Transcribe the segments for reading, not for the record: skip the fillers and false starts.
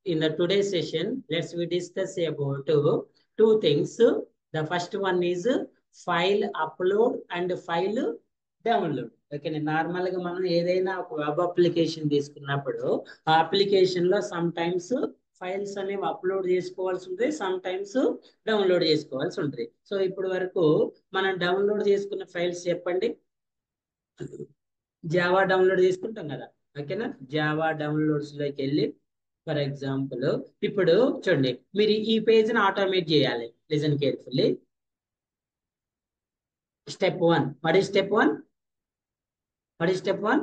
in the today's session, we discuss about two things. The first one is file upload and file download. Okay, normal గా మనం ఏదైనా ఒక web application తీసుకున్నప్పుడు ఆ application లో some times files అనేవి upload చేసుకోవాల్సి ఉంటుంది, సమ్ టైమ్స్ డౌన్లోడ్ చేసుకోవాల్సి ఉంటుంది. సో ఇప్పుడు వరకు మనం డౌన్లోడ్ చేసుకున్న ఫైల్స్ చెప్పండి. జావా డౌన్లోడ్ చేసుకుంటాం కదా, ఓకేనా. జావా డౌన్లోడ్స్ లోకి వెళ్ళి ఫర్ ఎగ్జాంపుల్ ఇప్పుడు చూడండి, మీరు ఈ పేజ్ని ఆటోమేట్ చేయాలి. Listen carefully. Step 1, what is step 1? What is step 1?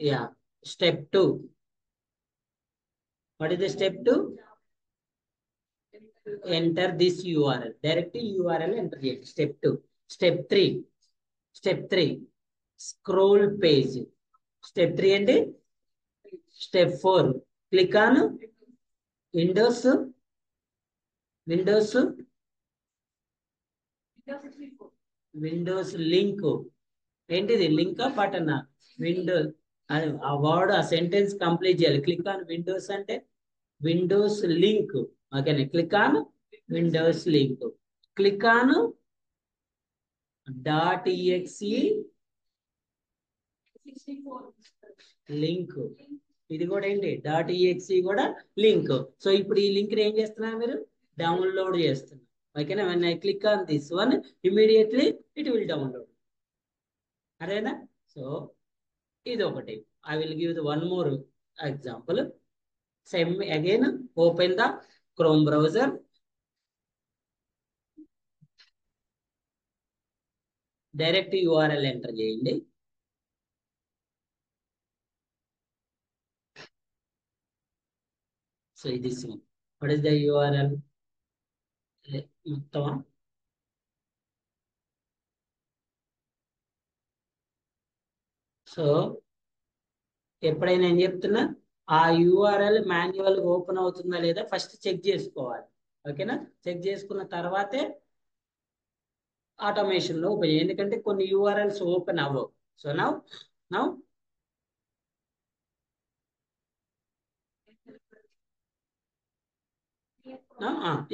Yeah. Step 2, what is the step 2? Enter this URL. Direct URL enter చేయండి. Step 2. Step 3 scroll page. Step 3 అంటే step 4 click on Windows link. ఏంటిది? Link button. Windows ఆ word, ఆ sentence complete చేయాలి. Click on Windows అంటే Windows link. ఓకేనా, click on Windows link. Click on .exe link. ఇది కూడా ఏంటి? .exe కూడా లింక్. సో ఇప్పుడు ఈ లింక్ ఏం చేస్తున్నారు మీరు? డౌన్లోడ్ చేస్తున్నారు. ఓకేనా, when I click on this one, immediately it will download. Arena? So ఇది ఒకటి. I will give the one more example. Same again, open the Chrome browser. Direct URL enter చేయండి. సో ఇది sim. What is the URL? మొత్తం so ఎప్పుడైనా ఏం చెప్తున్నా, ఆ URL manual open అవుతుందా లేదా ఫస్ట్ చెక్ చేసుకోవాలి. ఓకేనా, చెక్ చేసుకున్న తర్వాతే ఆటోమేషన్ లో ఓపెన్. ఎందుకంటే కొన్ని యూఆర్ఎల్స్ ఓపెన్ అవ్వవు. సో నౌ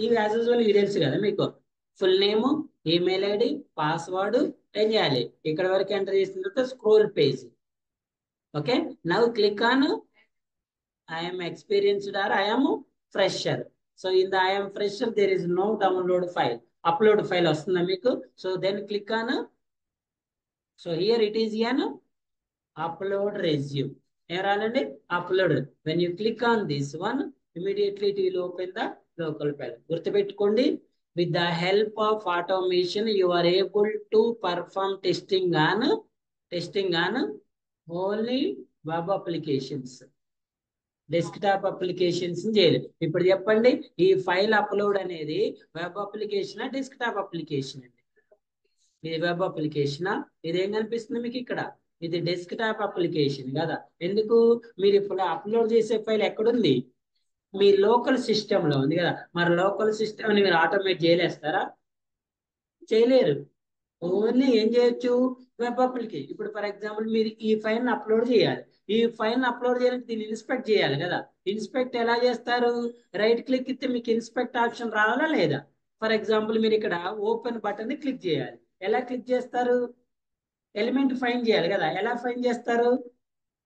ఇవి యాజ్ యూజువల్ ఇవి తెలుసు కదా మీకు. Full name, email ID, password ఏం చేయాలి? ఇక్కడ వరకు ఎంటర్ చేసిన తర్వాత scroll page. Okay, now click on I am experienced or I am fresher. So in the I am fresher there is no download file. Upload file వస్తుందా మీకు? So then click on, so here it is an upload resume. ఏం రాలండి? Upload. When you click on this one, immediately it will open the local file. గుర్తుపెట్టుకోండి, with the help of automation you are able to perform testing on only web applications. Desktop applications చేయలేదు. ఇప్పుడు చెప్పండి, ఈ file upload అనేది web అప్లికేషనా desktop application అండి? ఇది web అప్లికేషనా? ఇదేం కనిపిస్తుంది మీకు ఇక్కడ? ఇది డెస్క్టాప్ అప్లికేషన్ కదా. ఎందుకు? మీరు ఇప్పుడు అప్లోడ్ చేసే ఫైల్ ఎక్కడుంది? మీ లోకల్ సిస్టమ్ లో ఉంది కదా. మరి లోకల్ సిస్టమ్ ని మీరు ఆటోమేట్ చేయలేస్తారా? చేయలేరు. ఓన్లీ ఏం చేయొచ్చు? Web application. ఇప్పుడు ఫర్ ఎగ్జాంపుల్ మీరు ఈ ఫైల్ అప్లోడ్ చేయాలి. ఈ ఫైల్ అప్లోడ్ చేయాలంటే దీన్ని ఇన్స్పెక్ట్ చేయాలి కదా. ఇన్స్పెక్ట్ ఎలా చేస్తారు? రైట్ క్లిక్ ఇస్తే మీకు ఇన్స్పెక్ట్ ఆప్షన్ రావాలా లేదా? ఫర్ ఎగ్జాంపుల్ మీరు ఇక్కడ ఓపెన్ బటన్ ని క్లిక్ చేయాలి. ఎలా క్లిక్ చేస్తారు? ఎలిమెంట్ ఫైండ్ చేయాలి కదా. ఎలా ఫైండ్ చేస్తారు?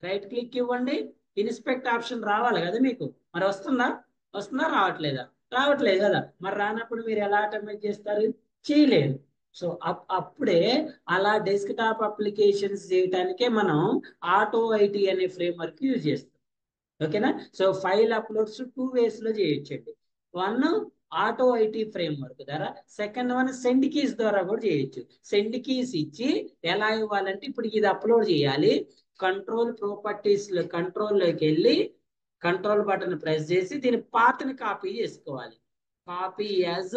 రైట్ క్లిక్ ఇవ్వండి, ఇన్స్పెక్ట్ ఆప్షన్ రావాలి కదా మీకు. మరి వస్తుందా? రావట్లేదా? రావట్లేదు కదా. మరి రానప్పుడు మీరు ఎలా ఆటోమేట్ చేస్తారు? చేయలేరు. సో అప్పుడే అలా డెస్క్టాప్ అప్లికేషన్స్ చేయడానికే మనం ఆటో ఐటీ అనే ఫ్రేమ్వర్క్ యూజ్ చేస్తాం. ఓకేనా. సో ఫైల్ అప్లోడ్స్ 2 ways లో చేయొచ్చండి. వన్ ఆటో ఐటీ ఫ్రేమ్వర్క్ ద్వారా, సెకండ్ వన్ సెండ్ కీస్ ద్వారా కూడా చేయొచ్చు. సెండ్ కీస్ ఇచ్చి ఎలా ఇవ్వాలంటే, ఇప్పుడు ఇది అప్లోడ్ చేయాలి, కంట్రోల్ ప్రాపర్టీస్ లో కంట్రోల్లోకి వెళ్ళి కంట్రోల్ బటన్ ప్రెస్ చేసి దీని పాత్ని కాపీ చేసుకోవాలి. కాపీ యాజ్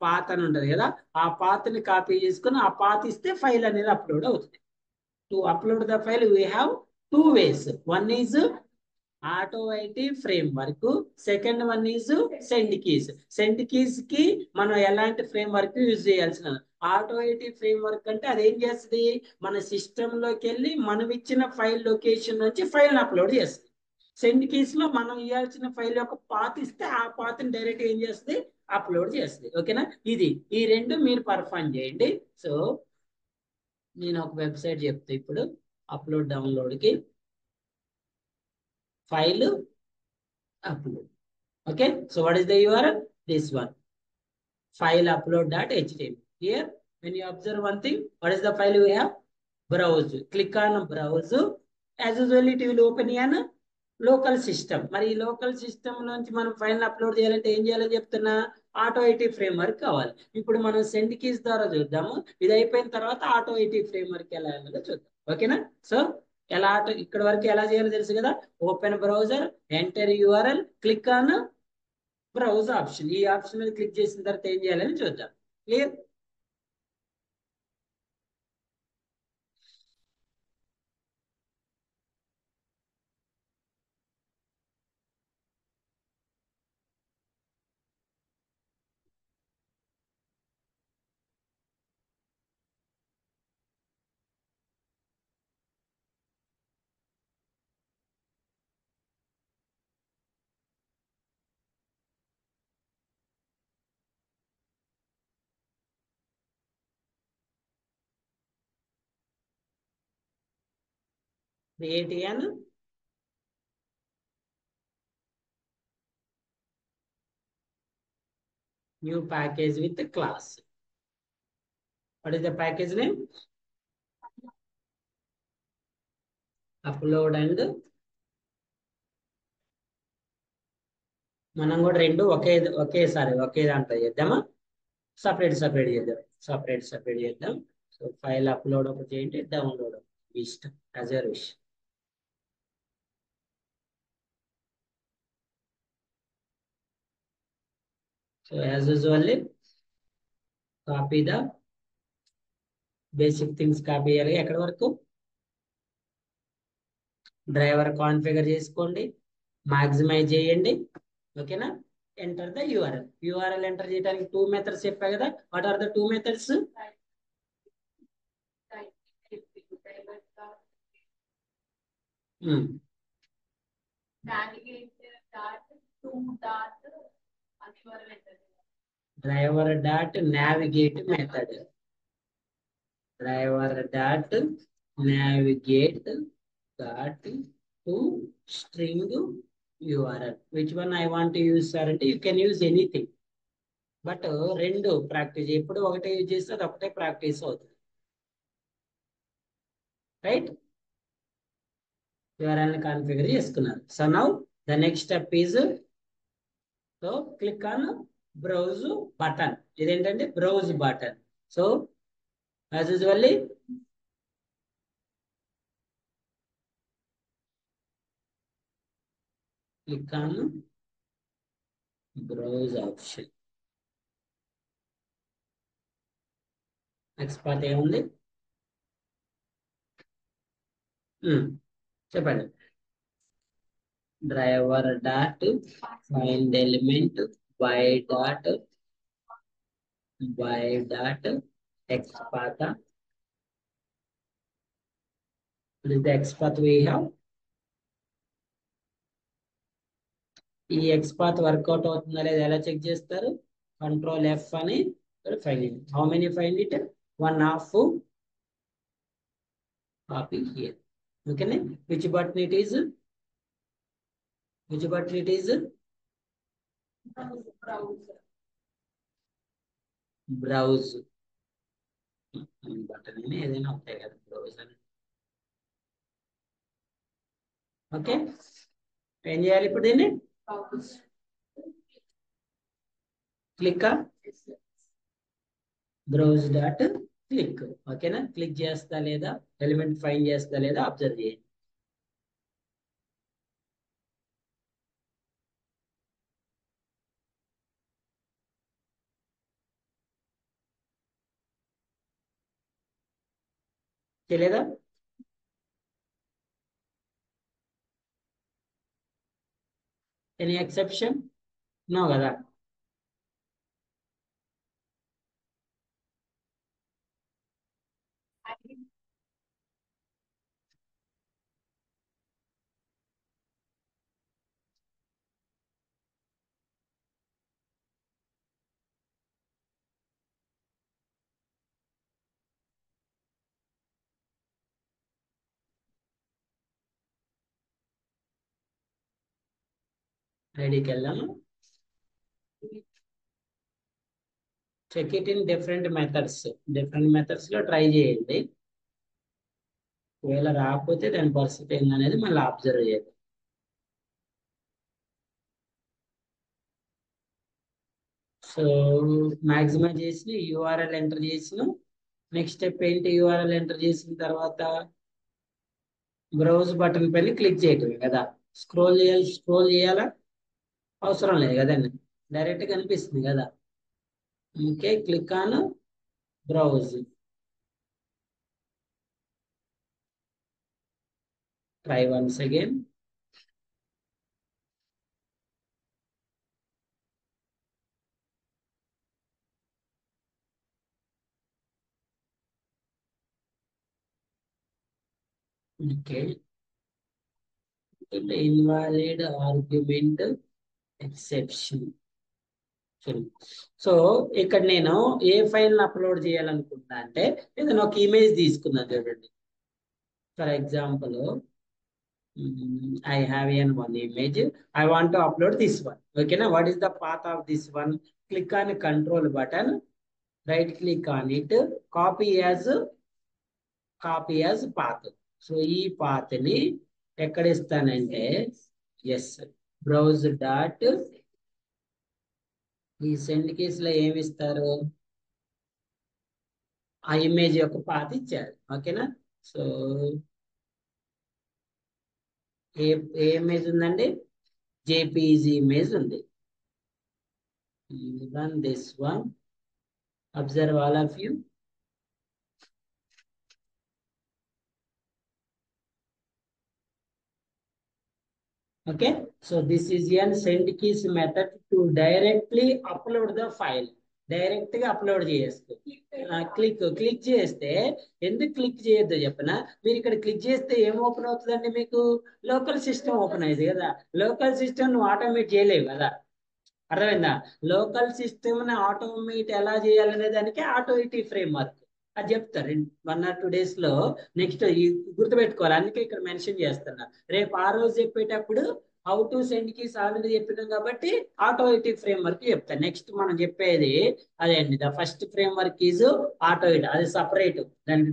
పాత్ అని ఉంటుంది కదా, ఆ పాత్ని కాపీ చేసుకుని ఆ పాత్ ఇస్తే ఫైల్ అనేది అప్లోడ్ అవుతుంది. To upload the file we have 2 ways. One is auto IT framework, second one is send keys. Send keys కి మనం ఎలాంటి ఫ్రేమ్వర్క్ యూజ్ చేయాల్సిన? ఆటో ఐటీ ఫ్రేమ్వర్క్ అంటే అదేం చేస్తుంది? మన సిస్టమ్ లోకి వెళ్ళి మనం ఇచ్చిన ఫైల్ లొకేషన్ నుంచి ఫైల్ అప్లోడ్ చేస్తుంది. సెండ్ కీస్ లో మనం ఇవ్వాల్సిన ఫైల్ యొక్క పాత్ ఇస్తే ఆ పాత్ని డైరెక్ట్ ఏం చేస్తుంది, అప్లోడ్ చేస్తుంది. ఓకేనా, ఇది ఈ రెండు మీరు పర్ఫామ్ చేయండి. సో నేను ఒక వెబ్సైట్ చెప్తా ఇప్పుడు. అప్లోడ్ డౌన్లోడ్కి file upload. Okay, so what is the URL? This one, file upload.html. Here, when you observe one thing, what is the file you have? Browse. Click on browse. As usual, it will open in local system. మరి ఈ local system నుంచి మనం file upload చేయాలంటే ఏం చేయాలో చెప్తున్నా, auto IT framework కావాలి. ఇప్పుడు మనం సెండ్ కీస్ ద్వారా చూద్దాము. ఇది అయిపోయిన తర్వాత ఆటో ఐటీ ఫ్రేమ్వర్క్ ఎలా వెళ్ళాలో చూద్దాం. ఓకేనా, సో ఎలా ఆటో ఇక్కడ వరకు ఎలా చేయాలో తెలుసు కదా. Open browser, enter URL, click on browse option. ఈ ఆప్షన్ మీద క్లిక్ చేసిన తర్వాత ఏం చేయాలని చూద్దాం. Clear? Create an new package with class. What is the package name? Upload and. మనం కూడా రెండు ఒకేసారి ఒకే దాంట్లో చేద్దామా? సపరేట్ సపరేట్ చేద్దాం. సో ఫైల్ అప్లోడ్ ఒకటి చేయండి, డౌన్లోడ్ ఒకటి, ఇష్టం, as your wish. So as usually copy the basic things copy చేయాలి. ఎక్కడి వరకు? డ్రైవర్ కాన్ఫిగర్ చేసుకోండి, మాక్సిమైజ్ చేయండి. ఓకేనా, ఎంటర్ ద URL ఎంటర్ చేయడానికి 2 మెథడ్స్ చెప్పా కదా. What are the 2 methods? Driver dot navigate method. Driver dot navigate dot to string URL. Which one I want to use sir అంటే you can use anything. But రెండు practice, ఎప్పుడు ఒకటే use చేస్తే అది ఒకటే ప్రాక్టీస్ అవుతుంది. రైట్, URL ని configure చేసుకున్నారు. So now the next step is, so click on browse button. ఇదేంటంటే browse button. So as usually click on browse option. Next part ఏముంది చెప్పండి. Driver dot find element by dot XPath. What is the XPath we have? ఈ XPath work out అవుతుందా లేదా ఎలా check చేస్తారు? Control F అని find it. How many find it? 1/2 copy here. Okay, which button it is? Browse button అని ఏదైనా ఉంటాయి కదా, బ్రౌజ్ అని. ఓకే, ఏం చేయాలి ఇప్పుడు దీన్ని? Click browse dot click. ఓకేనా, క్లిక్ చేస్తా లేదా, ఎలిమెంట్ ఫైండ్ చేస్తా లేదా అబ్జర్వ్ చేయండి. తెలియదా? Any exception? నో కదా. ఐడికి వెళ్దాము. Check it in different methods లో ట్రై చేయండి. ఒకవేళ రాకపోతే దాని పరిస్థితి ఏందనేది మళ్ళీ అబ్జర్వ్ చేద్దాం. సో మాక్సిమం చేసి యూఆర్ఎల్ ఎంటర్ చేసిన నెక్స్ట్ స్టెప్ ఏంటి? యూఆర్ఎల్ ఎంటర్ చేసిన తర్వాత బ్రౌజ్ బటన్ పైన క్లిక్ చేయటమే కదా. స్క్రోల్ చేయాలా? అవసరం లేదు కదండి, డైరెక్ట్ కనిపిస్తుంది కదా. Okay, click on browse. Try once again. Okay, invalid argument exception. So ఇక్కడ నేను ఏ ఫైల్ అప్లోడ్ చేయాలనుకుంటున్నా అంటే, ఏదైనా ఒక ఇమేజ్ తీసుకున్నాను చూడండి. For example, I have one image. I want to upload this one. Okay, now what is the path of this one? Click on control button, right click on it, copy as path. So ఈ path ని ఎక్కడ ఇస్తానంటే, yes, browse dot, ఈ send case లో ఏమి ఇస్తారు? ఆ image యొక్క పాత్ ఇచ్చారు. ఓకేనా? సో ఏ ఇమేజ్ ఉందండి? జేపీజీ ఇమేజ్ ఉంది. Run this one. Observe all of you. Okay, so this is an send keys method to directly upload the file. Direct గా అప్లోడ్ చేయొచ్చు. క్లిక్ చేస్తే, ఎందుకు క్లిక్ చేయొద్దో చెప్పనా? మీరు ఇక్కడ క్లిక్ చేస్తే ఏం ఓపెన్ అవుతుందండి? మీకు లోకల్ సిస్టమ్ ఓపెన్ అయ్యింది కదా. లోకల్ సిస్టమ్ నువ్వు ఆటోమేట్ చేయలేవు కదా. అర్థమైందా? లోకల్ సిస్టమ్ ని ఆటోమేట్ ఎలా చేయాలనే దానికి ఆటో ఇటీ ఫ్రేమ్ వర్క్ అది చెప్తారు 1 or 2 days లో. నెక్స్ట్ గుర్తుపెట్టుకోవాలి, అందుకే ఇక్కడ మెన్షన్ చేస్తున్నా. రేపు ఆ రోజు చెప్పేటప్పుడు how to send keys already చెప్పినాం కాబట్టి ఆటో ఇటీ ఫ్రేమ్ వర్క్ చెప్తాను. నెక్స్ట్ మనం చెప్పేది అదే అండి. The first frame work is auto it. అది సపరేట్,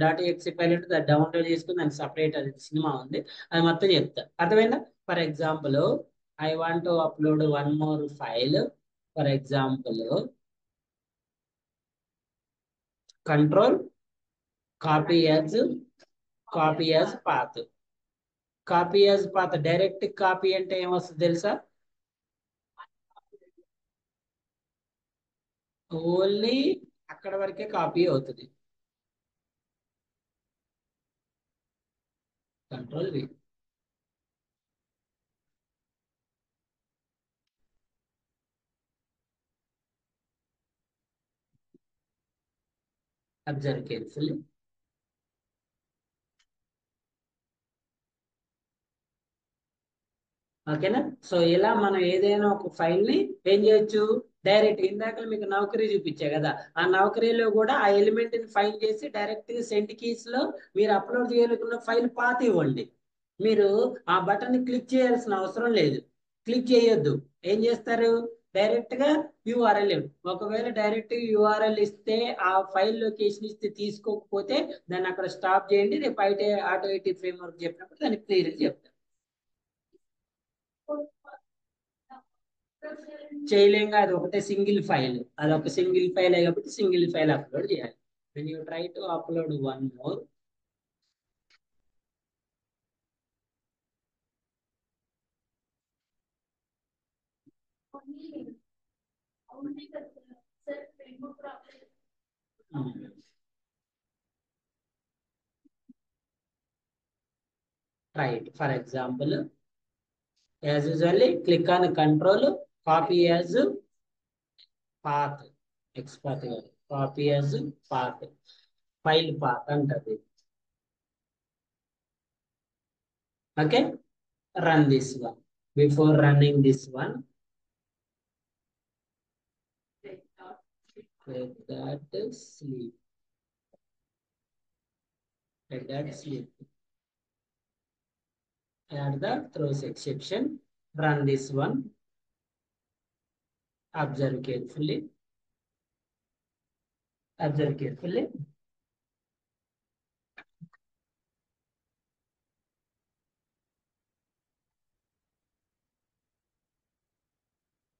దానికి .exe ఫైల్ ఉంటుంది, దాన్ని డౌన్లోడ్ చేసుకుని దానికి సపరేట్ అది సినిమా ఉంది, అది మొత్తం చెప్తా. అర్థమైందా? For example, I want to upload one more file. For example, control copy as path. Copy as path, direct copy అంటే ఏమొస్తుంది తెలుసా? ఓన్లీ అక్కడ వరకే కాపీ అవుతుంది. Control V. Observe carefully. ఓకేనా? సో ఇలా మనం ఏదైనా ఒక ఫైల్ ని ఏం చేయొచ్చు? డైరెక్ట్, ఇందాక మీకు నౌకరీ చూపించా కదా, ఆ నౌకరీలో కూడా ఆ ఎలిమెంట్ ని ఫైల్ చేసి డైరెక్ట్ గా సెండ్ కీస్ లో మీరు అప్లోడ్ చేయాలనుకున్న ఫైల్ పాత్ ఇవ్వండి. మీరు ఆ బటన్ ని క్లిక్ చేయాల్సిన అవసరం లేదు. క్లిక్ చేయొద్దు. ఏం చేస్తారు? డైరెక్ట్ గా యూఆర్ఎల్. ఒకవేళ డైరెక్ట్ యూఆర్ఎల్ ఇస్తే, ఆ ఫైల్ లొకేషన్ ఇస్తే తీసుకోకపోతే దాన్ని అక్కడ స్టాప్ చేయండి. రేపు ఆటో ఐటీ ఫ్రేమ్ వర్క్ చెప్పినప్పుడు దాన్ని క్లియర్ చెప్తారు. చేయలేం కాదు, ఒకటే సింగిల్ ఫైల్, అది ఒక సింగిల్ ఫైల్ కాబట్టి సింగిల్ ఫైల్ అప్లోడ్ చేయాలి. when you try to upload one more, try it. For example, as usually click on control copy as path, xpath, copy as path, file path అంటది. Okay, run this one. Before running this one, let that sleep. Let that sleep. Add the throws exception. Run this one. Observe carefully, observe carefully.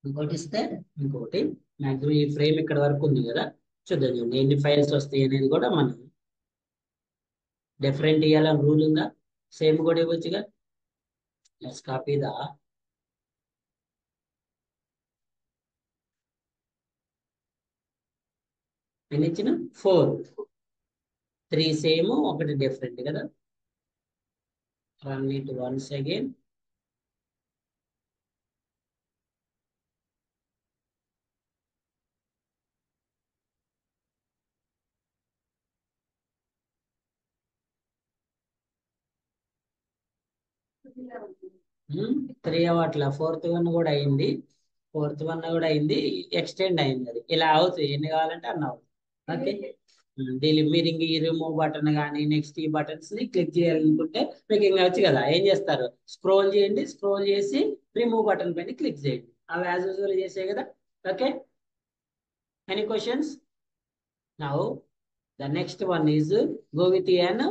ఇంకోటి ఇస్తే ఇంకోటి, maximum ఈ frame ఇక్కడ వరకు ఉంది కదా, చూద్దాం చూడండి ఎన్ని ఫైల్స్ వస్తాయి అనేది కూడా మనం. డిఫరెంట్ ఇవ్వాలని రూల్ ఉందా? సేమ్ కూడా ఇవ్వచ్చుగా. లెట్స్ కాపీ ద ఎన్ని ఇచ్చిన 4, 3 సేమ్, ఒకటి డిఫరెంట్ కదా. Run it once again. Three అవ్వట్లా, ఫోర్త్ వన్ కూడా అయింది, ఫోర్త్ వన్ కూడా అయింది, ఎక్స్టెండ్ అయింది. అది ఇలా అవుతుంది, ఎన్ని కావాలంటే అన్న అవుతుంది. ఓకే, దీని మీరు ఇంక ఈ రిమూవ్ బటన్ కానీ నెక్స్ట్ ఈ బటన్స్ ని క్లిక్ చేయాలనుకుంటే మీకు ఇంకా వచ్చు కదా, ఏం చేస్తారు, స్క్రోల్ చేయండి, స్క్రోల్ చేసి రిమూవ్ బటన్ పైన క్లిక్ చేయండి, అవి యాజ్ యూజువల్ చేసే కదా. Okay, any questions? Now the next one is go with an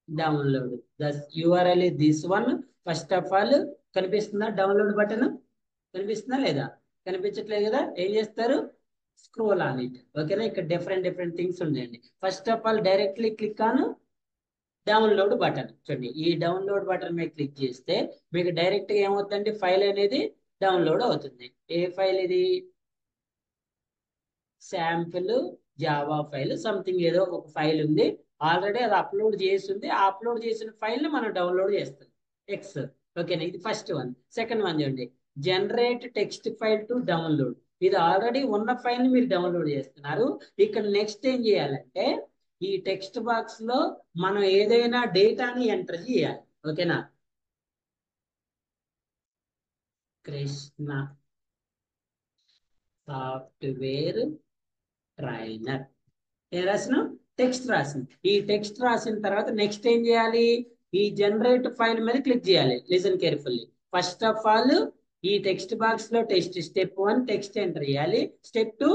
download. The URL is this one. First of all కనిపిస్తుందా డౌన్లోడ్ బటన్? కనిపిస్తుందా లేదా? కనిపించట్లేదు కదా, ఏం చేస్తారు, స్క్రోల్ ఆన్ ఇట్. ఓకేనా, ఇక్కడ డిఫరెంట్ డిఫరెంట్ థింగ్స్ ఉన్నాయండి. First of all directly click on download button. చూడండి, ఈ డౌన్లోడ్ బటన్ మీద క్లిక్ చేస్తే మీకు డైరెక్ట్ గా ఏమవుతుందంటే ఫైల్ అనేది డౌన్లోడ్ అవుతుంది. ఏ ఫైల్ ఇది? శాంపుల్ జావా ఫైల్ సంథింగ్, ఏదో ఒక ఫైల్ ఉంది ఆల్రెడీ, అది అప్లోడ్ చేసింది. ఆ అప్లోడ్ చేసిన ఫైల్ ని మనం డౌన్లోడ్ చేస్తాం, ఎక్స్. ఓకేనా, ఇది ఫస్ట్ వన్. సెకండ్ వన్ చూడండి, generate text file to download. ఇది ఆల్రెడీ ఉన్న ఫైల్ ని మీరు డౌన్లోడ్ చేస్తున్నారు. ఇక్కడ నెక్స్ట్ ఏం చేయాలంటే ఈ టెక్స్ట్ బాక్స్ లో మనం ఏదైనా డేటాని ఎంటర్ చేయాలి. ఓకేనా, కృష్ణ సాఫ్ట్వేర్ ట్రైనర్ ఏం రాసిన, టెక్స్ట్ రాసింది. ఈ టెక్స్ట్ రాసిన తర్వాత నెక్స్ట్ ఏం చేయాలి, ఈ జనరేట్ ఫైల్ మీద క్లిక్ చేయాలి. Listen carefully. First of all ఈ టెక్స్ట్ బాక్స్ లో టెక్స్ట్, స్టెప్ 1 టెక్స్ట్ ఎంటర్ చేయాలి, స్టెప్ 2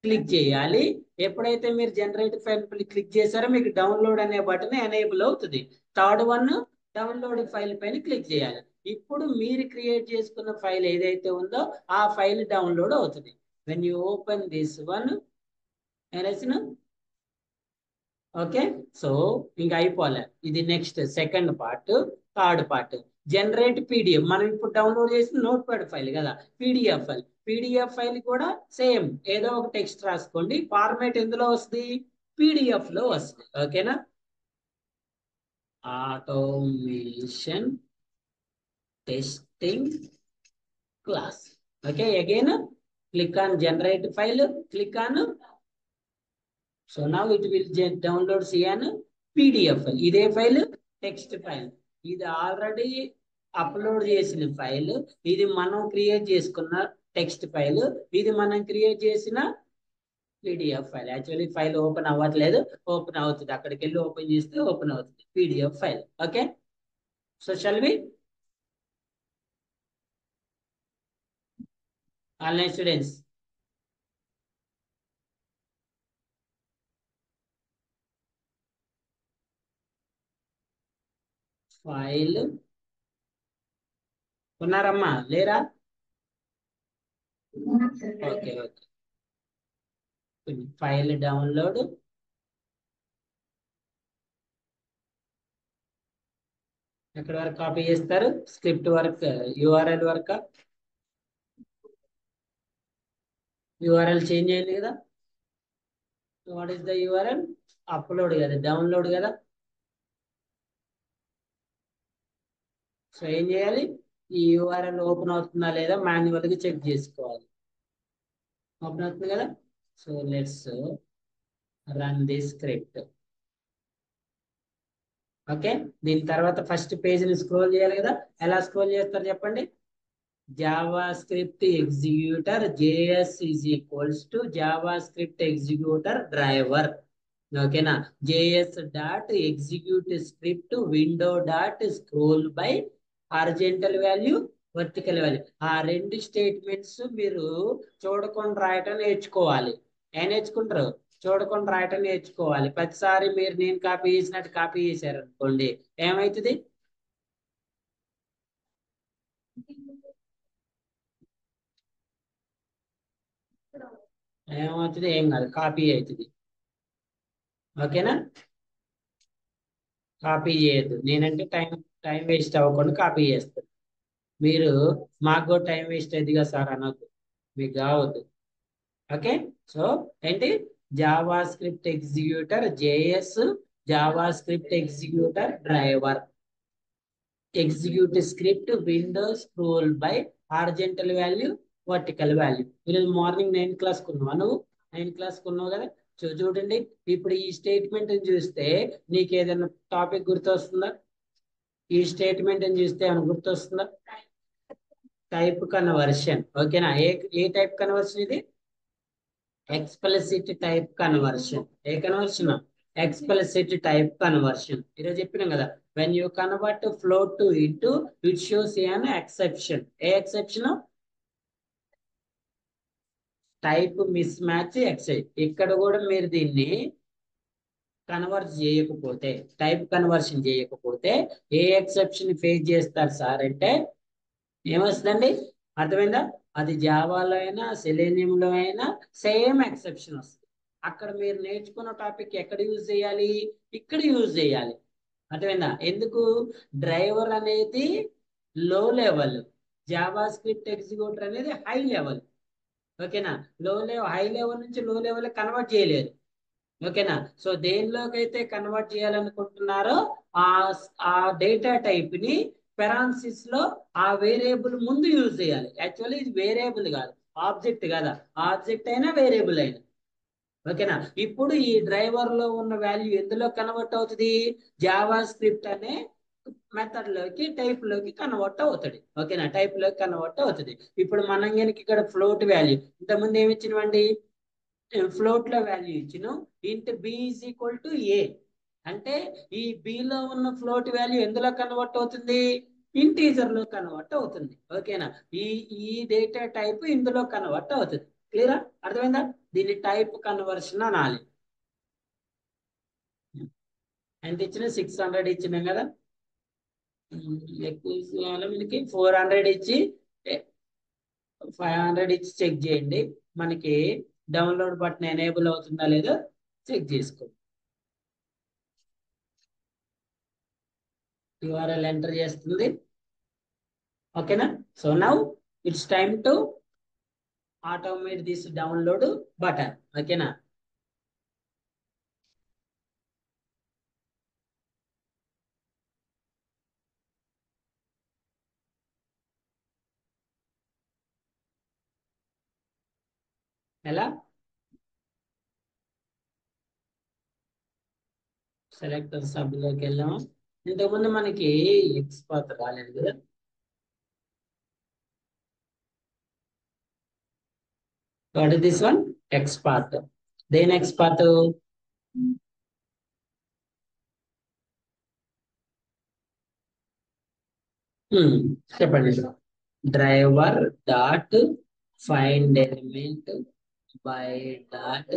క్లిక్ చేయాలి. ఎప్పుడైతే మీరు జనరేట్ ఫైల్ క్లిక్ చేశారో మీకు డౌన్లోడ్ అనే బటన్ ఎనేబుల్ అవుతుంది. థర్డ్ వన్ డౌన్లోడ్ ఫైల్ పైన క్లిక్ చేయాలి. ఇప్పుడు మీరు క్రియేట్ చేసుకున్న ఫైల్ ఏదైతే ఉందో ఆ ఫైల్ డౌన్లోడ్ అవుతుంది. When you open this one, okay, so ఇంకా అయిపోలే. ఇది next second part. Third part generate PDF. మనం ఇప్పుడు డౌన్లోడ్ చేసిన నోట్ ప్యాడ్ ఫైల్ కదా, పీడిఎఫ్ ఫైల్. పీడిఎఫ్ ఫైల్ కూడా సేమ్ ఏదో ఒక టెక్స్ట్ రాసుకోండి, ఫార్మేట్ ఎందులో వస్తుంది, పీడిఎఫ్ లో వస్తుంది. ఓకేనా, automation testing class. Okay, again click on generate file, click on. So now it will download an PDF file. ఇదే ఫైల్ టెక్స్ట్ ఫైల్. ఇది ఆల్రెడీ అప్లోడ్ చేసిన ఫైల్, ఇది మనం క్రియేట్ చేసుకున్న టెక్స్ట్ ఫైల్, ఇది మనం క్రియేట్ చేసిన PDF file. Actually file open అవ్వట్లేదు, ఓపెన్ అవుతుంది, అక్కడికి వెళ్ళి ఓపెన్ చేస్తే ఓపెన్ అవుతుంది PDF file. Okay, so shall we online students, file ఉన్నారమ్మా లేరా? Okay okay, file download. ఎక్కడ వరకు కాపీ చేస్తారు, script work, URL work. URL change అయింది కదా. What is the URL? Upload కదా, డౌన్లోడ్ కదా. సో ఏం చేయాలి, ఈ URL ఓపెన్ అవుతుందా లేదా మాన్యువల్ గా చెక్ చేసుకోవాలి. ఓపెన్ అవుతుంది కదా. So let's run the script. Okay, దీని తర్వాత ఫస్ట్ పేజ్ ని స్క్రోల్ చేయాలి కదా. ఎలా స్క్రోల్ చేస్తారు చెప్పండి. JavaScript executor JS is equals to JavaScript executor driver. ఓకేనా, JS dot execute script window dot scroll by horizontal value vertical value. ఆ రెండు స్టేట్మెంట్స్ మీరు చూడకుండా రాయటం నేర్చుకోవాలి. ఏం నేర్చుకుంటారు? చూడకుండా రాయటం నేర్చుకోవాలి. ప్రతిసారి మీరు నేను కాపీ చేసినట్టు కాపీ చేశారు అనుకోండి, ఏమవుతుంది? ఏమవుతుంది? ఏం కాదు, కాపీ అవుతుంది. ఓకేనా? కాపీ చేయొద్దు. నేనంటే టైం టైం వేస్ట్ అవ్వకుండా కాపీ చేస్తాను. మీరు మాకు కూడా టైం వేస్ట్ అయింది కదా సార్ అనొద్దు, మీకు కావద్దు. ఓకే. సో ఏంటి? Java script executor JS, Java script executor driver, execute script Windows scroll by horizontal value, vertical value. ఈరోజు మార్నింగ్ 9 క్లాస్ కున్నావా నువ్వు? 9 క్లాస్ కున్నావు కదా. చూడండి, ఇప్పుడు ఈ స్టేట్మెంట్ చూస్తే నీకు ఏదైనా టాపిక్ గుర్తొస్తుందా? ఈ స్టేట్మెంట్ చూస్తే ఏమైనా గుర్తొస్తుందా? Type conversion. ఓకేనా? ఏ టైప్ కన్వర్షన్ ఇది? Explicit type conversion. ఏ కన్వర్షన్? Explicit type conversion. ఈరోజు చెప్పినాం కదా, when you convert float to int it shows an exception. ఏ exception? Type mismatch except. ఇక్కడ కూడా మీరు దీన్ని కన్వర్ట్ చేయకపోతే, టైప్ కన్వర్షన్ చేయకపోతే ఏ ఎక్సెప్షన్ ఫేస్ చేస్తారు సార్ అంటే ఏమొస్తుందండి? అర్థమైందా? అది జావాలో అయినా సెలేనియంలో అయినా సేమ్ ఎక్సెప్షన్ వస్తుంది. అక్కడ మీరు నేర్చుకున్న టాపిక్ ఎక్కడ యూజ్ చేయాలి? ఇక్కడ యూజ్ చేయాలి. అర్థమైందా? ఎందుకు? డ్రైవర్ అనేది లో లెవెల్, జావా స్క్రిప్ట్ ఎగ్జిక్యూటర్ అనేది హై లెవెల్. ఓకేనా? హై లెవెల్ నుంచి లో లెవెల్ కన్వర్ట్ చేయలేరు. ఓకేనా? సో దేనిలోకి అయితే కన్వర్ట్ చేయాలనుకుంటున్నారో ఆ ఆ డేటా టైప్ ని పెరాన్సిస్ లో ఆ వేరియబుల్ ముందు యూజ్ చేయాలి. యాక్చువల్లీ ఇది వేరియబుల్ కాదు, ఆబ్జెక్ట్ కదా. ఆబ్జెక్ట్ అయినా వేరియబుల్ అయినా. ఓకేనా? ఇప్పుడు ఈ డ్రైవర్ లో ఉన్న వాల్యూ ఎందులో కన్వర్ట్ అవుతుంది? జావా స్క్రిప్ట్ అనే మెథడ్ లోకి, టైప్ లోకి కన్వర్ట్ అవుతుంది. ఓకేనా? టైప్ లోకి కన్వర్ట్ అవుతుంది. ఇప్పుడు మనం కనుక ఇక్కడ ఫ్లోట్ వాల్యూ, ఇంతకుముందు ఏమి ఇచ్చినవండి? ఫ్లోట్ లో వాల్యూ ఇచ్చిన ఇంట్ బి ఈజ్ ఈక్వల్ టు ఏ అంటే ఈ బి లో ఉన్న ఫ్లోట్ వాల్యూ ఎందులో కన్వర్ట్ అవుతుంది? ఇంటీజర్ లో కన్వర్ట్ అవుతుంది. ఓకేనా? ఈ ఈ డేటా టైప్ ఇందులో కన్వర్ట్ అవుతుంది. క్లియరా? అర్థమైందా? దీన్ని టైప్ కన్వర్షన్ అనాలి. ఎంత ఇచ్చిన? 600 ఇచ్చినాం కదా. ఎక్కువ కావాలి మనకి 400 ఇచ్చి 500 ఇచ్చి చెక్ చేయండి. మనకి డౌన్లోడ్ బటన్ ఎనేబుల్ అవుతుందా లేదో చెక్ చేసుకోండి. URL ఎంటర్ చేస్తుంది. ఓకేనా? So now it's time to automate this download button. ఓకేనా? ఎలా? సెలెక్టర్ సబ్లోకి వెళ్ళాము. ఇంతకుముందు మనకి ఎక్స్పాత్ రాలేదు కదా. What is this one? XPath. దేని ఎక్స్పాత్? చెప్పండి. Driver dot find element by dot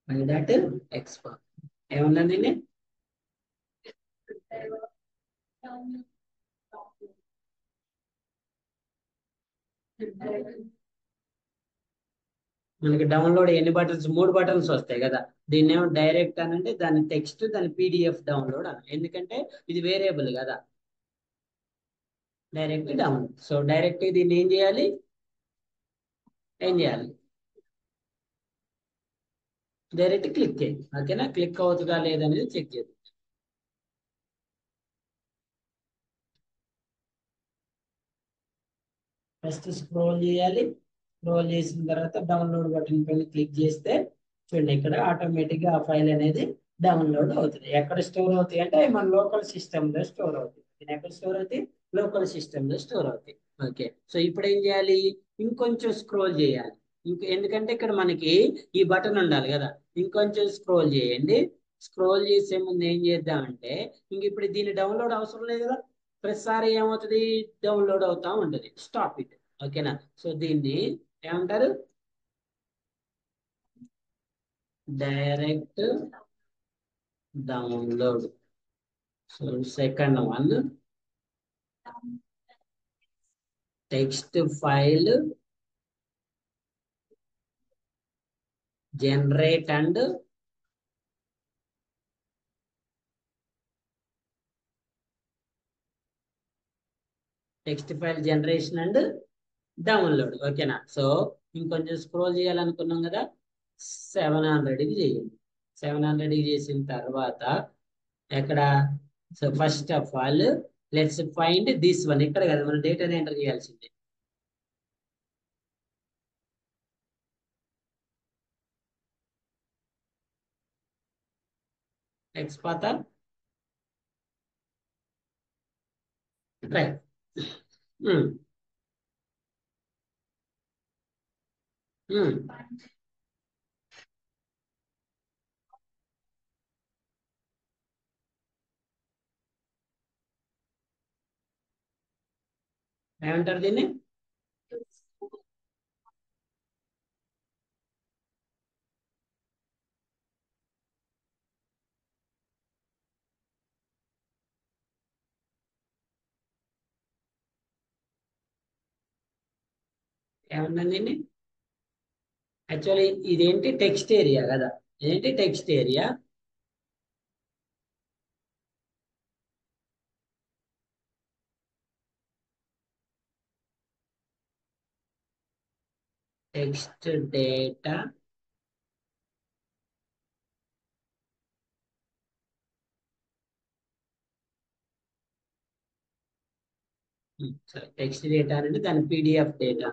by dot XPath. ఏముందండి? మనకి డౌన్లోడ్ ఎన్ని బటన్స్? 3 బటన్స్ వస్తాయి కదా. దీన్ని ఏమో డైరెక్ట్ అని అంటే దాని టెక్స్ట్, దాని పీడిఎఫ్ డౌన్లోడ్ అని. ఎందుకంటే ఇది వేరియబుల్ కదా. Direct download. సో డైరెక్ట్ దీన్ని ఏం చేయాలి? ఏం చేయాలి? డైరెక్ట్ క్లిక్ చేయండి. ఓకేనా? క్లిక్ అవుతుందా లేదనేది చెక్ చేద్దాం. ఫస్ట్ స్క్రోల్ చేయాలి. స్క్రోల్ చేసిన తర్వాత డౌన్లోడ్ బటన్ పైన క్లిక్ చేస్తే చూడండి, ఇక్కడ ఆటోమేటిక్ గా ఆ ఫైల్ అనేది డౌన్లోడ్ అవుతుంది. ఎక్కడ స్టోర్ అవుతాయి అంటే మన లోకల్ సిస్టమ్ లో స్టోర్ అవుతుంది. ఇది ఎక్కడ స్టోర్ అవుతాయి? లోకల్ సిస్టమ్ లో స్టోర్ అవుతాయి. ఓకే. సో ఇప్పుడు ఏం చేయాలి? ఇంకొంచెం స్క్రోల్ చేయాలి. ఎందుకంటే ఇక్కడ మనకి ఈ బటన్ ఉండాలి కదా. ఇంకొంచెం స్క్రోల్ చేయండి. స్క్రోల్ చేసే ముందు ఏం చేద్దామంటే, ఇంక ఇప్పుడు దీన్ని డౌన్లోడ్ అవసరం లేదు కదా. ప్రతిసారి ఏమవుతుంది, డౌన్లోడ్ అవుతా ఉంటుంది. Stop it. ఓకేనా. సో దీన్ని ఏమంటారు, direct download. So second one, text file generate and text file generation and download. ఓకేనా. సో ఇంకొంచెం స్క్రోల్ చేయాలనుకున్నాం కదా, 700కి చేయండి. 700కి చేసిన తర్వాత ఎక్కడ, so first of all let's find this one. ఇక్కడ కదా మనం డేటాని ఎంటర్ చేయాల్సిందే. ఎక్స్ పాత రైట్. ఏమంటారు దీన్ని, ఏమన్నా దీన్ని. యాక్చువల్లీ ఇదేంటి, టెక్స్ట్ ఏరియా కదా. ఏంటి text area, text data text data అంటే దాని PDF data.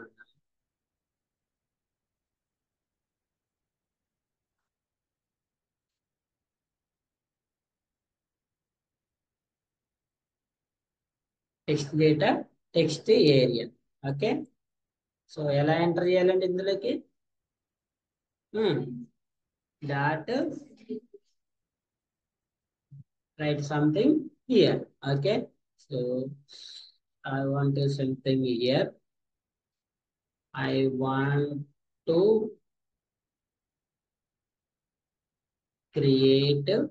Text data, text area. Okay. So ఎలా ఎంటర్ చేయాలంటే ఇందులోకి, dot write something here. Okay. So I want to something here. I want to create a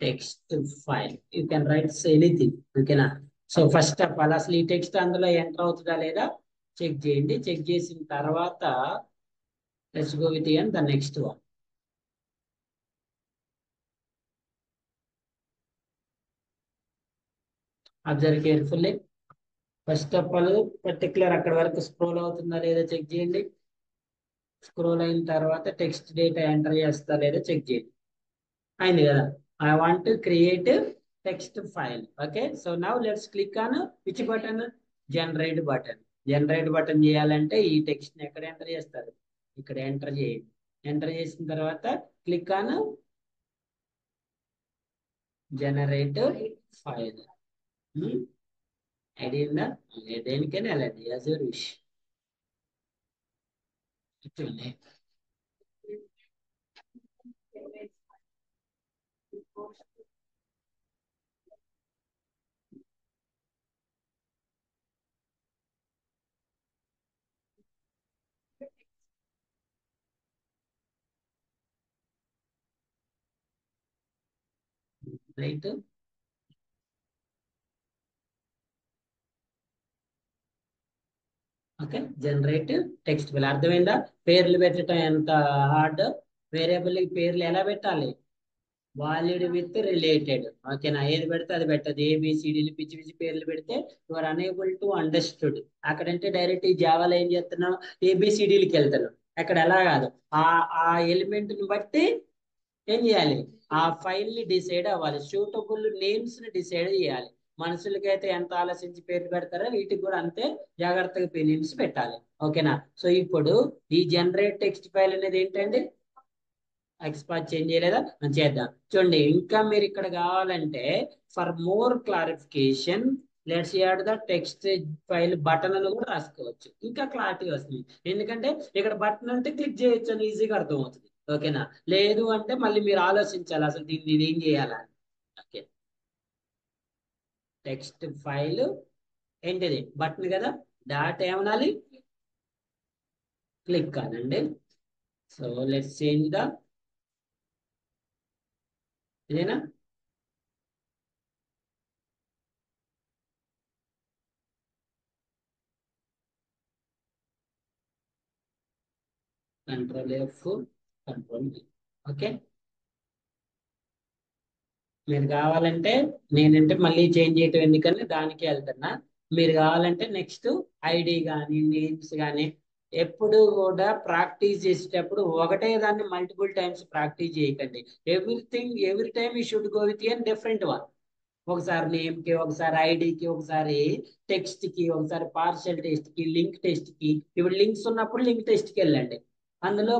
text file. You can write anything. Okay na. So first of all అసలు ఈ text అందులో enter అవుతుందా లేదా check చేయండి. Check చేసిన తర్వాత let's go with the next one. Observe carefully. First of all particular అక్కడ వరకు స్క్రోల్ అవుతుందా లేదా చెక్ చేయండి. స్క్రోల్ అయిన తర్వాత టెక్స్ట్ డేటా ఎంటర్ చేస్తా లేదా చెక్ చేయండి. అయింది కదా. I want to create text file. Okay. So now let's click on which button, generate button. Generate button చేయాలంటే ఈ టెక్స్ట్ ని ఎక్కడ ఎంటర్ చేస్తారు, ఇక్కడ ఎంటర్ చేయండి. ఎంటర్ చేసిన తర్వాత click on generate file. Idea ఉందా, దేనికైనా వెళ్ళండి as your wish. Right. Okay. Generate text file అర్థమైందా. పేర్లు పెట్టడం ఎంత హార్డ్. వేరియబుల్ పేర్లు ఎలా పెట్టాలి, వాలిడ్ విత్ రిలేటెడ్. ఓకేనా. ఏది పెడితే అది పెట్టదు. ఏబిసిడీలు పిచ్చి పిచ్చి పేర్లు పెడితే you are unable to understood. అక్కడంటే డైరెక్ట్ ఈ జావాలో ఏం చేస్తున్నావు, ఏబిసిడీలకి వెళ్తున్నావు. అక్కడ ఎలా కాదు, ఆ ఆ ఎలిమెంట్ ని బట్టి ఏం చేయాలి, ఆ ఫైల్ ని డిసైడ్ అవ్వాలి. సూటబుల్ నేమ్స్ ని డిసైడ్ చేయాలి. మనుషులకైతే ఎంత ఆలోచించి పేరు పెడతారో వీటికి కూడా అంతే జాగ్రత్తగా నేమ్స్ పెట్టాలి. ఓకేనా. సో ఇప్పుడు ఈ జనరేట్ టెక్స్ట్ ఫైల్ అనేది ఏంటంటే ఎక్స్పార్ట్ చేంజ్ చేయలేదా, చేద్దాం. చూడండి ఇంకా మీరు ఇక్కడ కావాలంటే for more clarification let's add the text file button అని కూడా రాసుకోవచ్చు, ఇంకా క్లారిటీ వస్తుంది. ఎందుకంటే ఇక్కడ బటన్ అంటే క్లిక్ చేయొచ్చు అని ఈజీగా అర్థం అవుతుంది. ఓకేనా? లేదు అంటే మళ్ళీ మీరు ఆలోచించాలి అసలు దీన్ని నేను ఏం చేయాలని. ఓకే, టెక్స్ట్ ఫైల్ ఏంటిది బటన్ కదా, డాట్ ఏమనాలి, క్లిక్ అనండి. సో లెట్స్ చేంజ్ ద, ఇదేనా? Control F, control V. Okay, మీరు కావాలంటే, నేనంటే మళ్ళీ చేంజ్ చేయటం ఎందుకని దానికి వెళ్తున్నా. మీరు కావాలంటే నెక్స్ట్ ఐడి కానీ నేమ్స్ కానీ ఎప్పుడు కూడా ప్రాక్టీస్ చేసేటప్పుడు ఒకటే దాన్ని మల్టిపుల్ టైమ్స్ ప్రాక్టీస్ చేయకండి. Everything every time you should go with an different one. ఒకసారి నేమ్ కి, ఒకసారి ఐడికి, ఒకసారి టెక్స్ట్ కి, ఒకసారి పార్షియల్ టెస్ట్ కి, లింక్ టెస్ట్ కి. ఇప్పుడు లింక్స్ ఉన్నప్పుడు లింక్ టెస్ట్ కి వెళ్ళండి, అందులో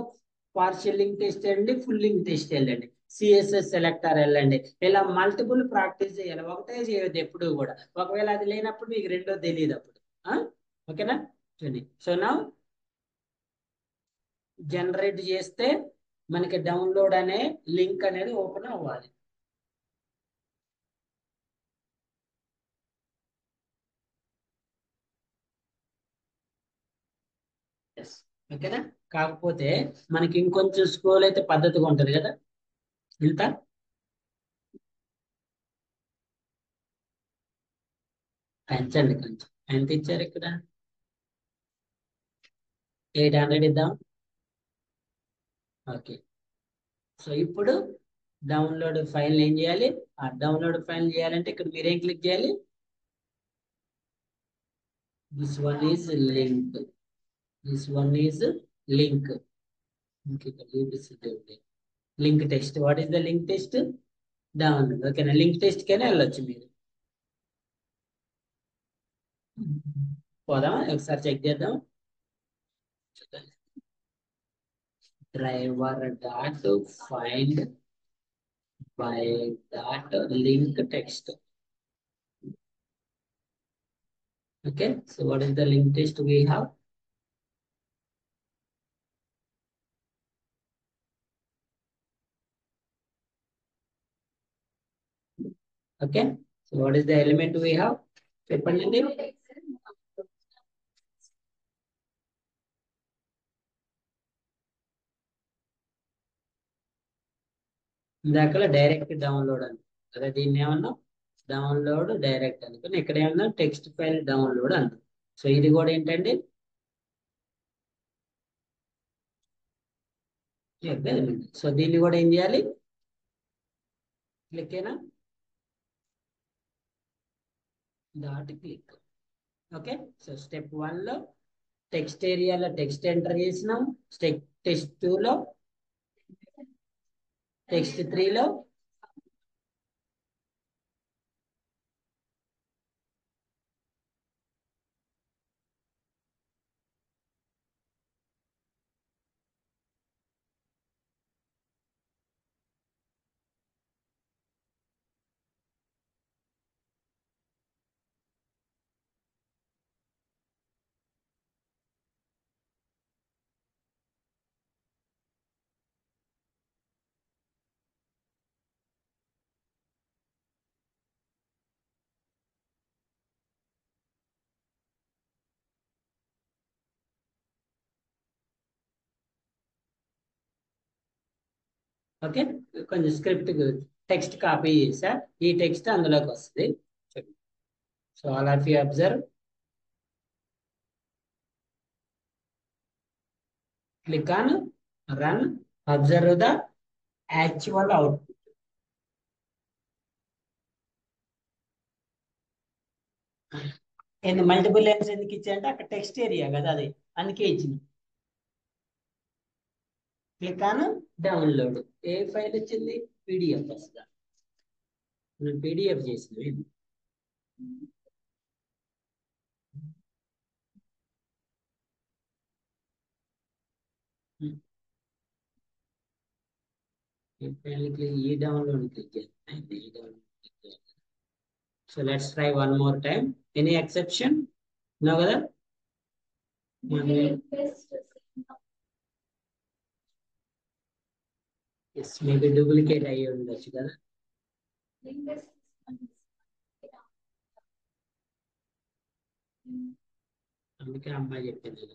పార్షియల్ లింక్ టెస్ట్ వెళ్ళండి, ఫుల్ లింక్ టెస్ట్ వెళ్ళండి, సిఎస్ఎస్ సెలెక్టర్ వెళ్ళండి. ఇలా మల్టిపుల్ ప్రాక్టీస్ చేయాలి, ఒకటే చేయొద్దు ఎప్పుడు కూడా. ఒకవేళ అది లేనప్పుడు మీకు రెండో తెలియదు అప్పుడు. ఆ? ఓకేనా? చూడండి. సో నా జనరేట్ చేస్తే మనకి డౌన్లోడ్ అనే లింక్ అనేది ఓపెన్ అవ్వాలి. ఎస్. ఓకేనా? కాకపోతే మనకి ఇంకొంచెం స్క్రోల్ అయితే పద్ధతిగా ఉంటది కదా. ఇంత పెంచండి కొంచెం. ఎంత ఇచ్చారు ఇక్కడ? 800 ఇద్దాం. ఓకే. సో ఇప్పుడు డౌన్లోడ్ ఫైల్ ఏం చేయాలి? ఆ డౌన్లోడ్ ఫైల్ చేయాలంటే ఇక్కడ మీరేం క్లిక్ చేయాలి? This one is link, this one is link. Link test, what is the link test? Download. ఓకేనా? లింక్ టెస్ట్ కైనా వెళ్ళొచ్చు మీరు. పోదామా ఒకసారి చెక్ చేద్దాం. driver dot find by dot link text. Okay, so what is the link text we have? Okay, so what is the element we have? చెప్పండి. ఇందాక direct download అని, అదే దీన్ని ఏమన్నా డౌన్లోడ్ డైరెక్ట్ అనుకుని, ఇక్కడ ఏమన్నా టెక్స్ట్ ఫైల్ డౌన్లోడ్ అంట. సో ఇది కూడా ఏంటండి? ఎలిమెంట్. సో దీన్ని కూడా ఏం చేయాలి? క్లిక్ అయినా dot click. Okay, so step 1 లో టెక్స్ట్ ఏరియాలో టెక్స్ట్ ఎంటర్ చేసినాం, స్టెప్ టెస్ట్ 2 లో, టెక్స్ట్ 3 లో. ఓకే, కొంచెం స్క్రిప్ట్ టెక్స్ట్ కాపీ చేసా, ఈ టెక్స్ట్ అందులోకి వస్తుంది. So all of you observe, click on run, observe the actual output. And multiple lines ఎందుకు ఇచ్చాయంటే అక్కడ టెక్స్ట్ ఏరియా కదా అది, అందుకే ఇచ్చింది. Click on download. A file వచ్చింది? పీడిఎఫ్ వస్తుంది. మనం పీడిఎఫ్ చేసింది. ఈ ఫైల్ క్లిక్, ఈ డౌన్లోడ్ క్లిక్ చేయండి, ఈ డౌన్లోడ్ క్లిక్ చేయండి. So let's try one more time. Any exception? No కదా? Yes, maybe duplicate అయ్యి ఉండొచ్చు కదా. అందుకే అమ్మాయి చెప్పింది.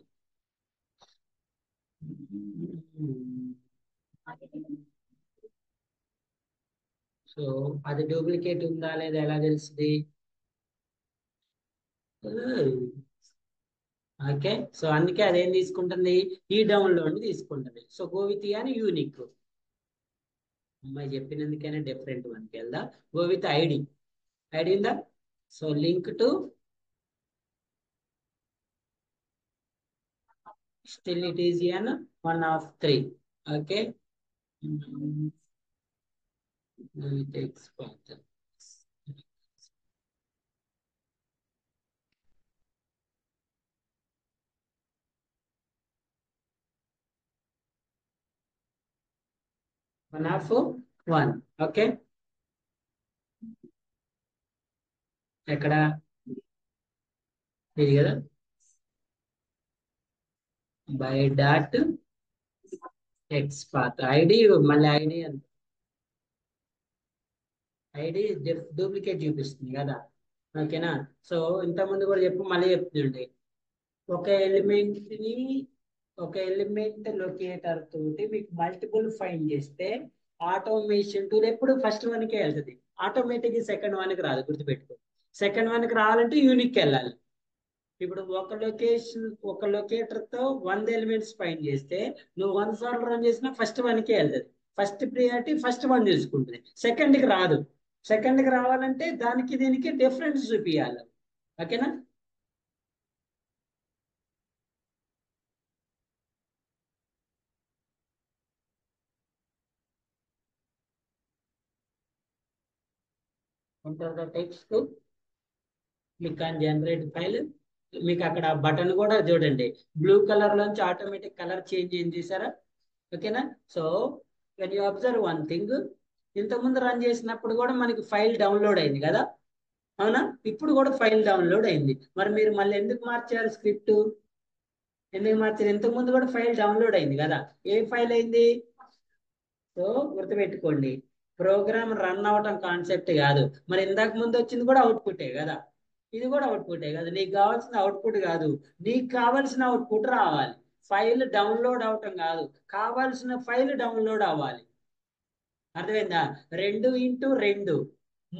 సో అది డూప్లికేట్ ఉందా లేదా ఎలా తెలుస్తుంది? ఓకే, సో అందుకే అదేం తీసుకుంటుంది, ఈ డౌన్లోడ్ తీసుకుంటుంది. సో గో విత్ అని యూనిక్. అమ్మాయి చెప్పినందుకైనా డిఫరెంట్ వన్కి వెళ్దా. Go with ID. ఐడి ఉందా? So link to still it is an one of three. Okay. It takes path. One of one. Okay. ఎక్కడ ఇది కదా, by dot X path ID. మళ్ళీ ఐడి ఐడి డూప్లికేట్ చూపిస్తుంది కదా. ఓకేనా. సో ఇంతకుముందు కూడా చెప్పు, మళ్ళీ చెప్తుండే. ఒక ఎలిమెంట్ ని ఒక ఎలిమెంట్ లొకేటర్ తోటి మీకు మల్టిపుల్ ఫైండ్ చేస్తే ఆటోమేషన్ టూల్ ఎప్పుడు ఫస్ట్ వన్ కే వెళ్తుంది. ఆటోమేటిక్ సెకండ్ వన్ కి రాదు, గుర్తుపెట్టుకో. సెకండ్ వన్ కి రావాలంటే యూనిక్ వెళ్ళాలి. ఇప్పుడు ఒక లొకేటర్ తో 100 ఎలిమెంట్స్ ఫైండ్ చేస్తే నువ్వు 1 సార్లు రన్ చేసినా ఫస్ట్ వన్ కే వెళ్తుంది. ఫస్ట్ ప్రియారిటీ ఫస్ట్ వన్ చూసుకుంటుంది, సెకండ్ కి రాదు. సెకండ్ కి రావాలంటే దానికి దీనికి డిఫరెన్స్ చూపించాలి. ఓకేనా. enter the text, click on generate file. మీకు అక్కడ బటన్ కూడా చూడండి, బ్లూ కలర్ లోంచి ఆటోమేటిక్ కలర్ చేంజ్ అయింది చూసారా. ఓకేనా. So when you observe one thing, ఇంతకుముందు రన్ చేసినప్పుడు కూడా మనకి ఫైల్ డౌన్లోడ్ అయింది కదా, అవునా. ఇప్పుడు కూడా ఫైల్ డౌన్లోడ్ అయింది. మరి మీరు మళ్ళీ ఎందుకు మార్చారు స్క్రిప్ట్? ఎందుకు మార్చారు? ఇంతకుముందు కూడా ఫైల్ డౌన్లోడ్ అయింది కదా. ఏ ఫైల్ అయింది? సో గుర్తుపెట్టుకోండి, ప్రోగ్రామ్ రన్ అవటం కాన్సెప్ట్ కాదు. మరి ఇందాక ముందు వచ్చింది కూడా అవుట్పుటే కదా, ఇది కూడా అవుట్పుటే కదా. నీకు కావాల్సిన అవుట్పుట్ కాదు, నీకు కావాల్సిన అవుట్పుట్ రావాలి. ఫైల్ డౌన్లోడ్ అవటం కాదు, కావాల్సిన ఫైల్ డౌన్లోడ్ అవ్వాలి. అర్థమైందా? 2x2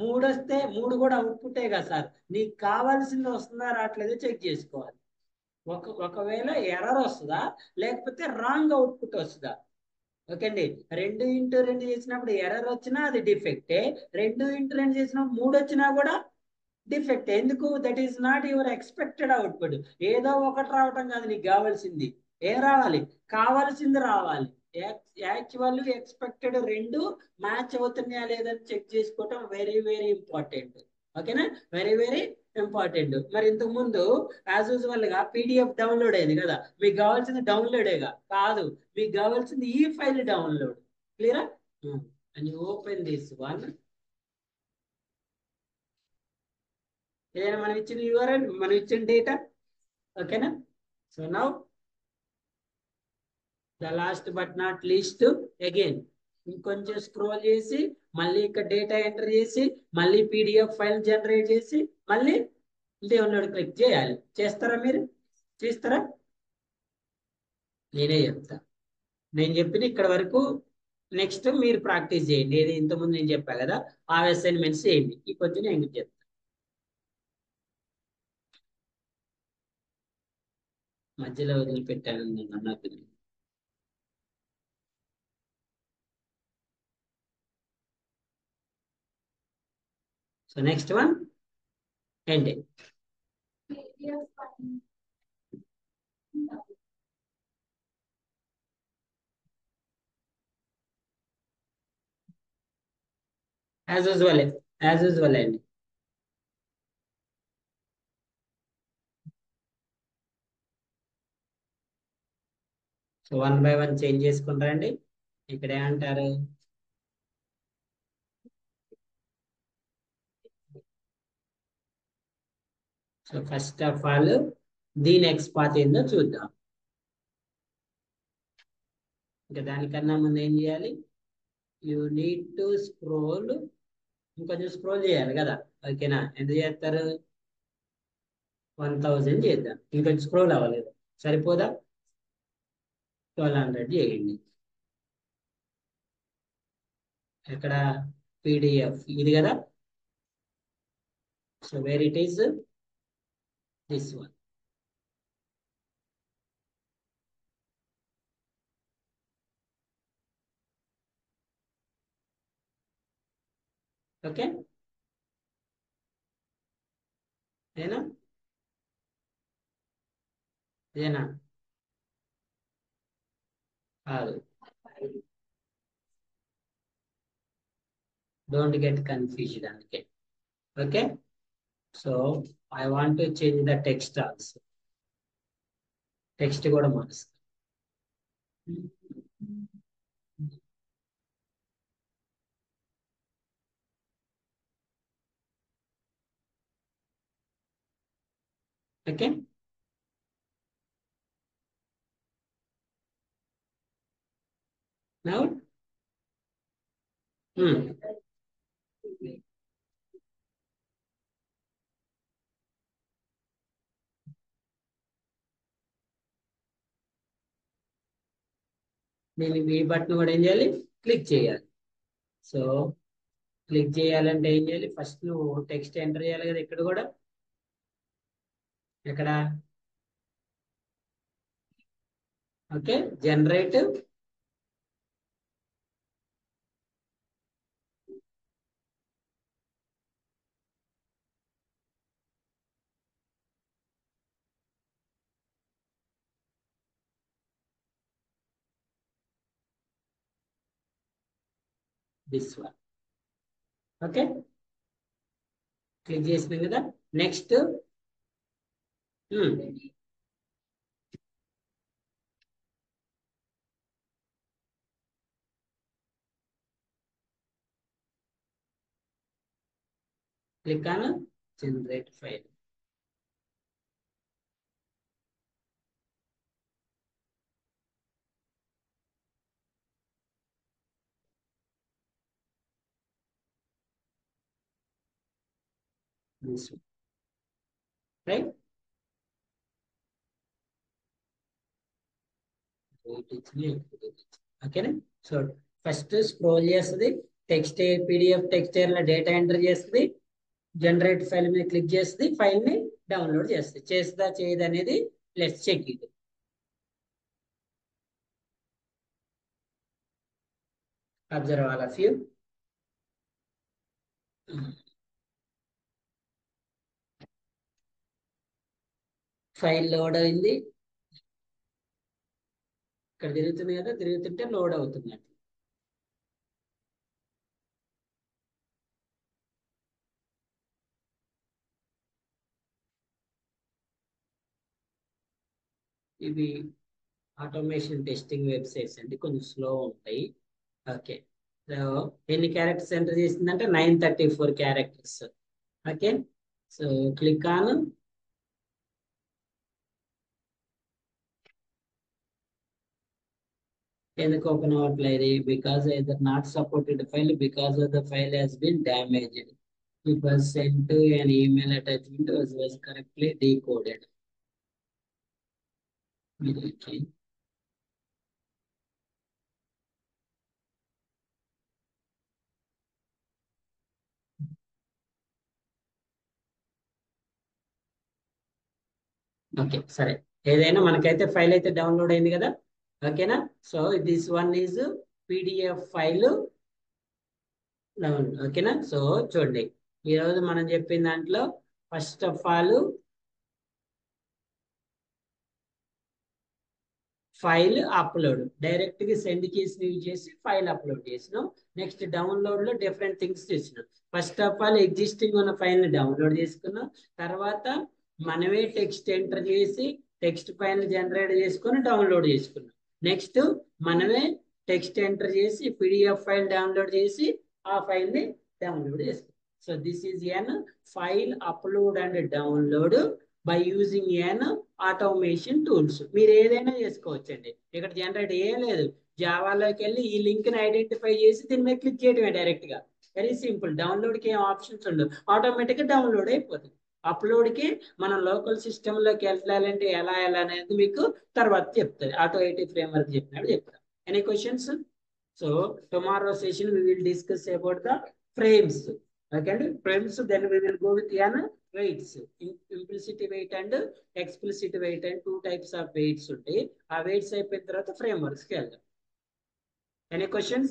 3 వస్తే 3 కూడా అవుట్పుటే కదా సార్. నీకు కావాల్సింది వస్తుందా రావట్లేదో చెక్ చేసుకోవాలి. ఒకవేళ ఎర్రర్ వస్తుందా, లేకపోతే రాంగ్ అవుట్పుట్ వస్తుందా. ఓకే అండి. 2x2 చేసినప్పుడు ఎర్రర్ వచ్చినా అది డిఫెక్టే, 2x2 చేసినప్పుడు 3 వచ్చినా కూడా డిఫెక్ట్. ఎందుకు? That is not your expected output. ఏదో ఒకటి రావటం కాదు నీకు కావాల్సింది. ఏం రావాలి? కావాల్సింది రావాలి. యాక్చువల్ ఎక్స్పెక్టెడ్ రెండు మ్యాచ్ అవుతున్నాయా లేదని చెక్ చేసుకోవటం వెరీ వెరీ ఇంపార్టెంట్. ఓకేనా. Very very important. మరి ఇంతకు ముందు యాజ్ యూజువల్ గా పీడిఎఫ్ డౌన్లోడ్ అయింది కదా, మీకు కావాల్సింది డౌన్లోడేగా కాదు, మీకు కావాల్సింది ఈ ఫైల్ డౌన్లోడ్. క్లియరా? And open this one. ఏదైనా మనం ఇచ్చిన యూఆర్ఎల్, మనం ఇచ్చిన డేటా. ఓకేనా. So now the last but not least, again ఇంకొంచెం స్క్రోల్ చేసి మళ్ళీ ఇక్కడ డేటా ఎంటర్ చేసి మళ్ళీ పీడిఎఫ్ ఫైల్ జనరేట్ చేసి మళ్ళీ డౌన్లోడ్ క్లిక్ చేయాలి. చేస్తారా మీరు? చేస్తారా? నేనే చెప్తా. నేను చెప్పిన ఇక్కడ వరకు. నెక్స్ట్ మీరు ప్రాక్టీస్ చేయండి. ఏది ఇంతకుముందు నేను చెప్పా కదా, ఆ అసైన్మెంట్స్ చేయండి. ఈ కొంచెం నేను చెప్తాను. మధ్యలో వదిలిపెట్టాను నేను అన్నది. సో నెక్స్ట్ వన్ ఏంటి? యాజ్ యూజువల్ అండి. సో 1 by 1 చేంజ్ చేసుకుంటారండి. ఇక్కడ ఏమంటారు? సో ఫస్ట్ ఆఫ్ ఆల్ దీని ఎక్స్ పాత్ ఏందో చూద్దాం. ఇంకా దానికన్నా ముందు ఏం చేయాలి, యూ నీడ్ టు స్క్రోల్, ఇంకొంచెం స్క్రోల్ చేయాలి కదా. ఓకేనా, ఎంత చేస్తారు, 1000 చేద్దాం. ఇంకొంచెం స్క్రోల్ అవ్వలేదు, సరిపోదా, 1200 చేయండి. ఎక్కడ, పీడిఎఫ్ ఇది కదా. So where it is, this one. Okay, ఏనా, ఇదేనా, కాదు, డోంట్ గెట్ కన్ఫ్యూజ్డ్ అందుకే. Okay, so I want to change the text also, text కూడా మారుస్తాం. ఓకే, నౌ నేను ఈ బటన్ కూడా ఏం చేయాలి, క్లిక్ చేయాలి. సో క్లిక్ చేయాలంటే ఏం చేయాలి, ఫస్ట్ నువ్వు టెక్స్ట్ ఎంటర్ చేయాలి కదా. ఇక్కడ కూడా, ఇక్కడ okay, generate this one. Okay, click చేసినాం కదా. Next click on generate file. Right, ఓకేనా. సో ఫస్ట్ స్క్రోల్ చేస్తుంది, text PDF text area data enter చేస్తుంది, జనరేట్ ఫైల్ మీద క్లిక్ చేస్తుంది, ఫైల్ ని డౌన్లోడ్ చేస్తుంది. చేస్తుందా చేయదు అనేది లెట్స్ చెక్ ఇది. Observe all of you. File load అయింది, ఇక్కడ తిరుగుతుంది కదా, తిరుగుతుంటే లోడ్ అవుతుంది. ఇవి ఆటోమేషన్ టెస్టింగ్ వెబ్సైట్స్ అండి, కొంచెం స్లో ఉంటాయి. ఓకే, సో ఎన్ని క్యారెక్టర్స్ ఎంటర్ చేసిందంటే 934 characters. Okay, so click on ఎందుకు ఓపెన్ అవ్వట్లేదు, because either not supported file, because of the file has been damaged. It was sent to an email attachment was correctly decoded. Okay. Okay సరే, ఏదైనా మనకైతే file అయితే download అయింది కదా. ఓకేనా, so this one is PDF file down. ఓకేనా, so చూడండి, ఈరోజు మనం చెప్పిన దాంట్లో first of all file upload, direct గా సెండ్ కేసు యూజ్ చేసి ఫైల్ అప్లోడ్ చేసినాం. నెక్స్ట్ డౌన్లోడ్ లో డిఫరెంట్ థింగ్స్ చేసినాం. ఫస్ట్ ఆఫ్ ఆల్ ఎగ్జిస్టింగ్ ఉన్న ఫైల్ ని డౌన్లోడ్ చేసుకున్నాం, తర్వాత మనమే టెక్స్ట్ ఎంటర్ చేసి టెక్స్ట్ ఫైల్ జనరేట్ చేసుకొని డౌన్లోడ్ చేసుకున్నాం. నెక్స్ట్ మనమే టెక్స్ట్ ఎంటర్ చేసి పీడిఎఫ్ ఫైల్ డౌన్లోడ్ చేసి ఆ ఫైల్ ని డౌన్లోడ్ చేసుకున్నాం. So this is an file upload and download by using an automation tools. మీరు ఏదైనా చేసుకోవచ్చండి, ఇక్కడ జనరేట్ లేదు. జావాలోకి వెళ్ళి ఈ లింక్ ని ఐడెంటిఫై చేసి దీని మీద క్లిక్ చేయడమే డైరెక్ట్ గా. Very simple. డౌన్లోడ్ కి ఏం ఆప్షన్స్ ఉండవు, ఆటోమేటిక్ గా డౌన్లోడ్ అయిపోతుంది. అప్లోడ్ కి మనం లోకల్ సిస్టమ్ లోకి వెళ్ళాలంటే ఎలా అనేది మీకు తర్వాత చెప్తుంది, ఆటో ఐటీ ఫ్రేమ్వర్క్ చెప్పినప్పుడు చెప్తాను. Any questions? So tomorrow session we will discuss about the frames. Okay, frames, then we will go with weights, implicit weight and explicit weight, and two types of weights ఉంటాయి. ఆ weights అయిపోయిన తర్వాత frameworks కి వెళ్దాం. Any questions?